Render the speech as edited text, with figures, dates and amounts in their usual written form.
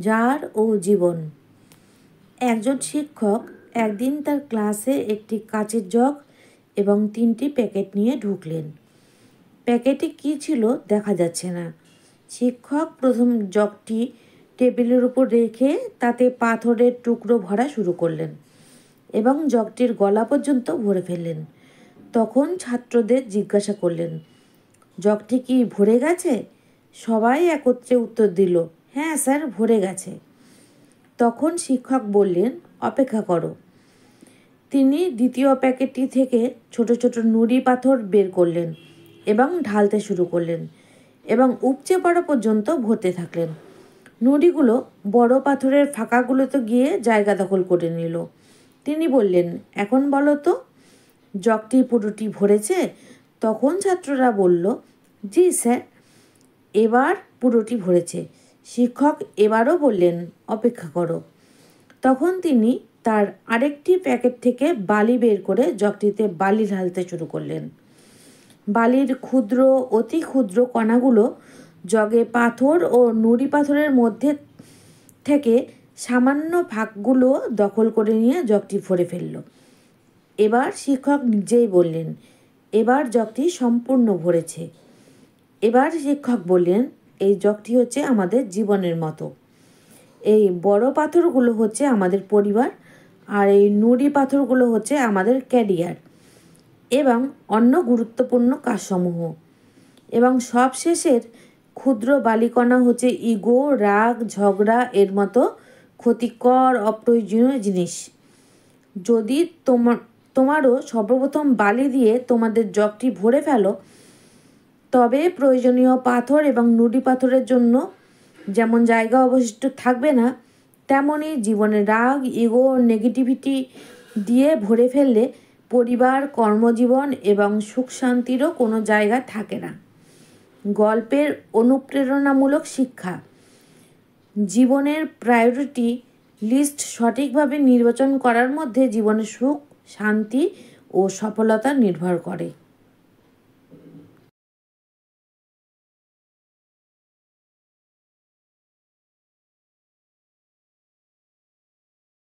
Jar ও জীবন। একজন শিক্ষক একদিন তার ক্লাসে একটি কাচের জগ এবং 3টি প্যাকেট নিয়ে ঢুকলেন। প্যাকেটে কী ছিল দেখা যাচ্ছে না। শিক্ষক প্রথম জগটি টেবিলের উপর রেখে তাতে পাথরের টুকরো ভরা শুরু করলেন এবং জগটির গলা পর্যন্ত ভরে ফেললেন। তখন ছাত্রদের জিজ্ঞাসা করলেন, জগটি কি ভরে গেছে? সবাই একত্রে উত্তর দিল, হ্যাঁ স্যার, ভরে গেছে। তখন শিক্ষক বললেন, অপেক্ষা করো। তিনি দ্বিতীয় প্যাকেটটি থেকে ছোট ছোট নুড়ি পাথর বের করলেন এবং ঢালতে শুরু করলেন এবং উপচে পড়া পর্যন্ত ভরতে থাকলেন। নুড়িগুলো বড় পাথরের ফাঁকাগুলোতে গিয়ে জায়গা দখল করে নিল। তিনি বললেন, এখন বলো তো, জগটি পুরোটি ভরেছে? তখন ছাত্ররা বলল, জি স্যার, এবার পুরোটি ভরেছে। শিক্ষক এবারও বললেন, অপেক্ষা করো। তখন তিনি তার আরেকটি প্যাকেট থেকে বালি বের করে জগটিতে বালি ঢালতে শুরু করলেন। বালির ক্ষুদ্র অতি ক্ষুদ্র কণাগুলো জগে পাথর ও নুড়ি পাথরের মধ্যে থেকে সামান্য ফাঁকগুলো দখল করে নিয়ে জগটি ভরে ফেলল। এবার শিক্ষক নিজেই বললেন, এবার জগটি সম্পূর্ণ ভরেছে। এবার শিক্ষক বললেন, এই জগটি হচ্ছে আমাদের জীবনের মতো। এই বড় পাথরগুলো হচ্ছে আমাদের পরিবার, আর এই নুড়ি পাথরগুলো হচ্ছে আমাদের ক্যারিয়ার এবং অন্য গুরুত্বপূর্ণ কাজসমূহ। এবং সবশেষের ক্ষুদ্র বালিকণা হচ্ছে ইগো, রাগ, ঝগড়া এর মতো ক্ষতিকর অপ্রয়োজনীয় জিনিস। যদি তোমারও সর্বপ্রথম বালি দিয়ে তোমাদের জগটি ভরে ফেলো, তবে প্রয়োজনীয় পাথর এবং নুড়ি পাথরের জন্য যেমন জায়গা অবশিষ্ট থাকবে না, তেমনই জীবনে রাগ, ইগো, নেগেটিভিটি দিয়ে ভরে ফেললে পরিবার, কর্মজীবন এবং সুখ শান্তিরও কোনো জায়গা থাকে না। গল্পের অনুপ্রেরণামূলক শিক্ষা: জীবনের প্রায়োরিটি লিস্ট সঠিকভাবে নির্বাচন করার মধ্যে জীবনের সুখ, শান্তি ও সফলতা নির্ভর করে।